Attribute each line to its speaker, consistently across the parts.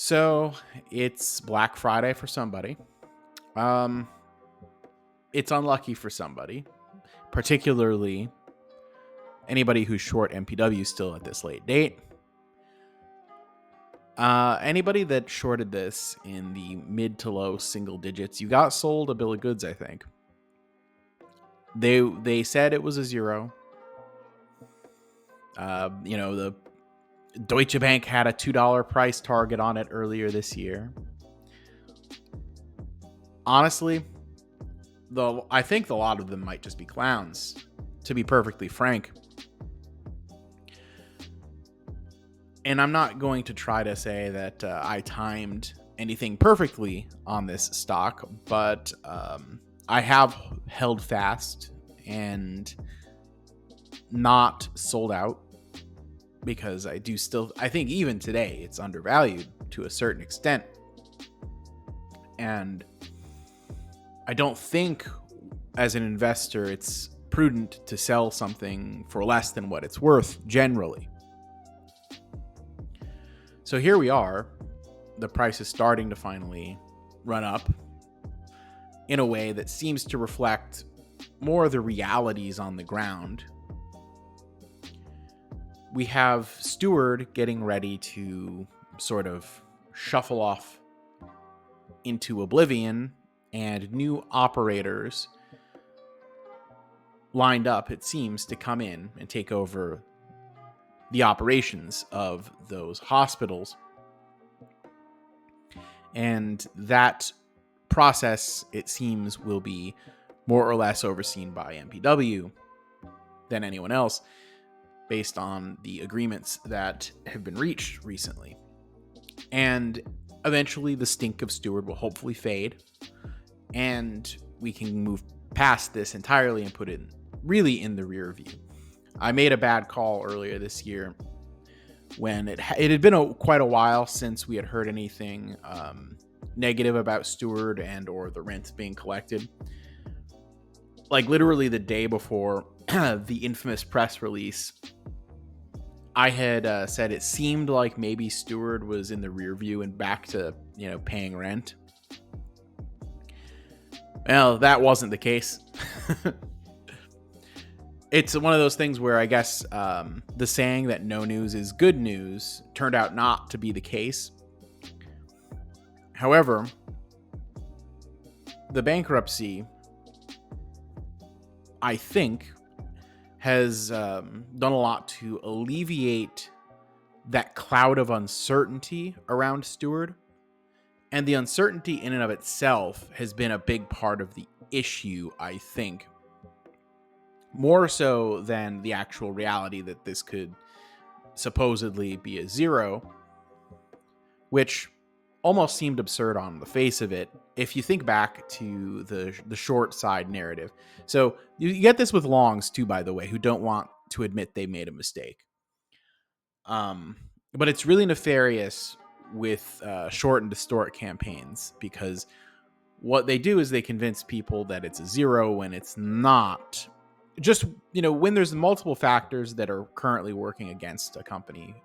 Speaker 1: So it's Black Friday for somebody. Um, it's unlucky for somebody, particularly anybody who's short MPW still at this late date. Anybody that shorted this in the mid to low single digits, you got sold a bill of goods, I think. They said it was a zero. The Deutsche Bank had a $2 price target on it earlier this year. Honestly, I think a lot of them might just be clowns, to be perfectly frank. And I'm not going to try to say that I timed anything perfectly on this stock, but I have held fast and not sold out because I think even today it's undervalued to a certain extent. And I don't think as an investor it's prudent to sell something for less than what it's worth generally. So here we are. The price is starting to finally run up in a way that seems to reflect more of the realities on the ground. We have Steward getting ready to sort of shuffle off into oblivion, and new operators lined up, it seems, to come in and take over the operations of those hospitals. And that process, it seems, will be more or less overseen by MPW than anyone else, based on the agreements that have been reached recently. And eventually the stink of Steward will hopefully fade, and we can move past this entirely and put it really in the rear view. I made a bad call earlier this year when it had been quite a while since we had heard anything negative about Steward and or the rent being collected. Like literally the day before the infamous press release, I had said it seemed like maybe Steward was in the rear view and back to paying rent. Well, that wasn't the case. It's one of those things where I guess the saying that no news is good news turned out not to be the case. However, the bankruptcy, I think, has done a lot to alleviate that cloud of uncertainty around Steward. And the uncertainty in and of itself has been a big part of the issue, I think. More so than the actual reality that this could supposedly be a zero, which almost seemed absurd on the face of it if you think back to the short side narrative. So you get this with longs too, by the way, who don't want to admit they made a mistake. But it's really nefarious with short and distort campaigns, because what they do is they convince people that it's a zero when it's not. Just, when there's multiple factors that are currently working against a company,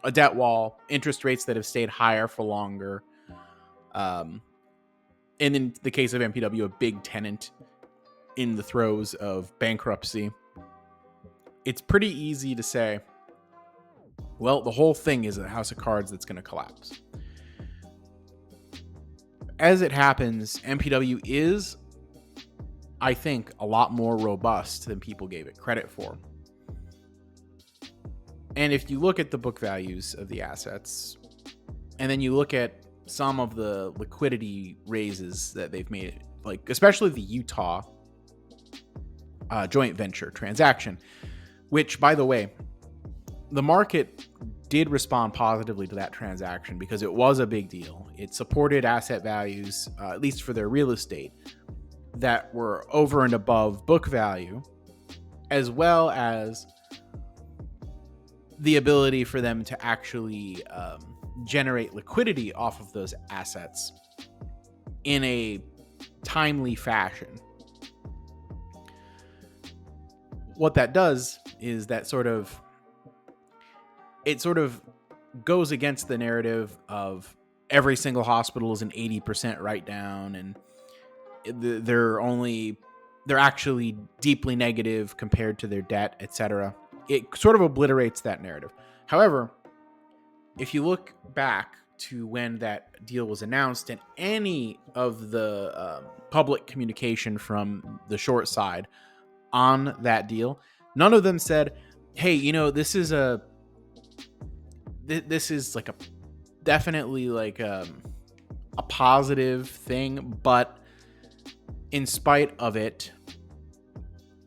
Speaker 1: a debt wall, interest rates that have stayed higher for longer, and in the case of MPW, a big tenant in the throes of bankruptcy, it's pretty easy to say, well, the whole thing is a house of cards that's going to collapse. As it happens, MPW is, I think, a lot more robust than people gave it credit for. And if you look at the book values of the assets, and then you look at some of the liquidity raises that they've made, like especially the Utah joint venture transaction, which, by the way, the market did respond positively to that transaction because it was a big deal. It supported asset values, at least for their real estate, that were over and above book value, as well as the ability for them to actually generate liquidity off of those assets in a timely fashion. What that does is that it sort of goes against the narrative of every single hospital is an 80% write down, and they're actually deeply negative compared to their debt, etc. It sort of obliterates that narrative. However, if you look back to when that deal was announced and any of the public communication from the short side on that deal, none of them said, hey, this is like a definitely like a positive thing, but in spite of it,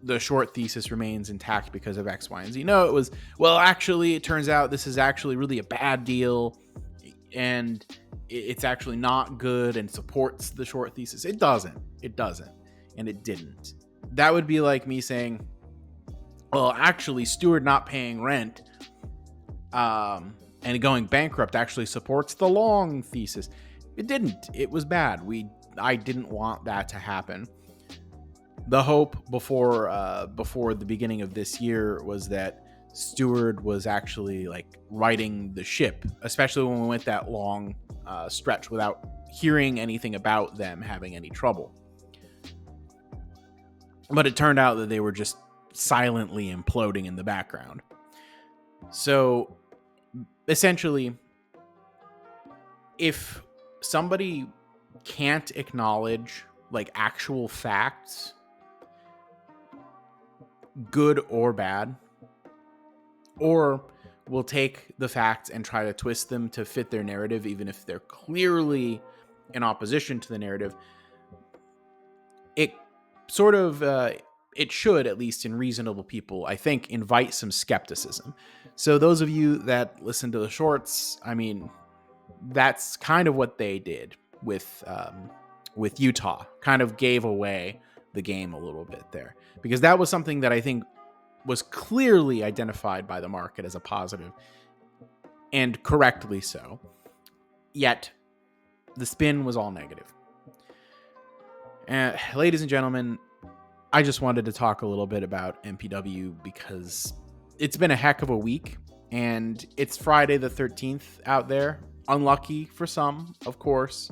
Speaker 1: the short thesis remains intact because of X, Y, and Z. No, it was, well, actually, it turns out this is actually really a bad deal, and it's actually not good and supports the short thesis. It doesn't, and it didn't. That would be like me saying, well, actually, Steward not paying rent and going bankrupt actually supports the long thesis. It didn't. It was bad. I didn't want that to happen. The hope before the beginning of this year was that Steward was actually like righting the ship, especially when we went that long stretch without hearing anything about them having any trouble. But it turned out that they were just silently imploding in the background. So essentially, if somebody can't acknowledge like actual facts, good or bad, or will take the facts and try to twist them to fit their narrative, even if they're clearly in opposition to the narrative, it sort of it should, at least in reasonable people, I think, invite some skepticism. So those of you that listen to the shorts, I mean, that's kind of what they did with Utah. Kind of gave away the game a little bit there, because that was something that I think was clearly identified by the market as a positive, and correctly so. Yet the spin was all negative. Ladies and gentlemen, I just wanted to talk a little bit about MPW because it's been a heck of a week, and it's Friday the 13th out there. Unlucky for some, of course.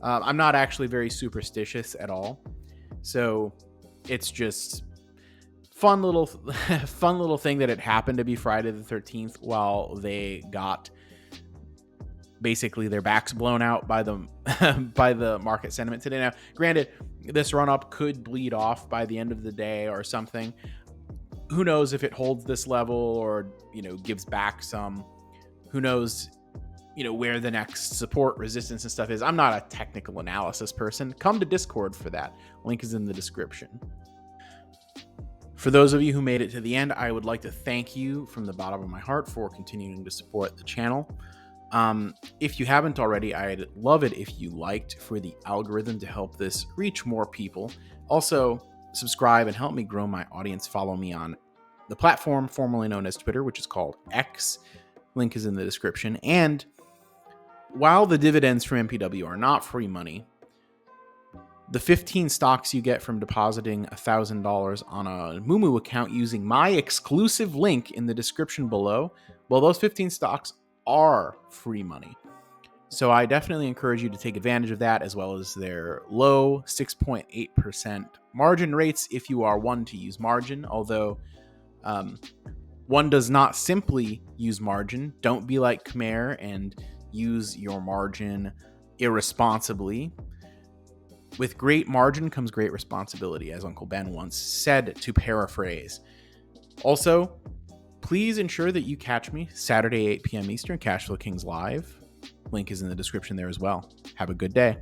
Speaker 1: I'm not actually very superstitious at all, so it's just fun little thing that it happened to be Friday the 13th while they got basically their backs blown out by the by the market sentiment today. Now, granted, this run up could bleed off by the end of the day or something. Who knows if it holds this level or gives back some? Who knows where the next support, resistance, and stuff is. I'm not a technical analysis person. Come to Discord for that. Link is in the description. For those of you who made it to the end, I would like to thank you from the bottom of my heart for continuing to support the channel. If you haven't already, I'd love it if you liked, for the algorithm to help this reach more people. Also, subscribe and help me grow my audience. Follow me on the platform formerly known as Twitter, which is called X. Link is in the description. And while the dividends from MPW are not free money, the 15 stocks you get from depositing $1,000 on a Moomoo account using my exclusive link in the description below, well, those 15 stocks are free money. So I definitely encourage you to take advantage of that, as well as their low 6.8% margin rates if you are one to use margin, although one does not simply use margin. Don't be like Khmer and use your margin irresponsibly. With great margin comes great responsibility, as Uncle Ben once said, to paraphrase. Also, please ensure that you catch me Saturday, 8 p.m. Eastern, Cashflow Kings Live. Link is in the description there as well. Have a good day.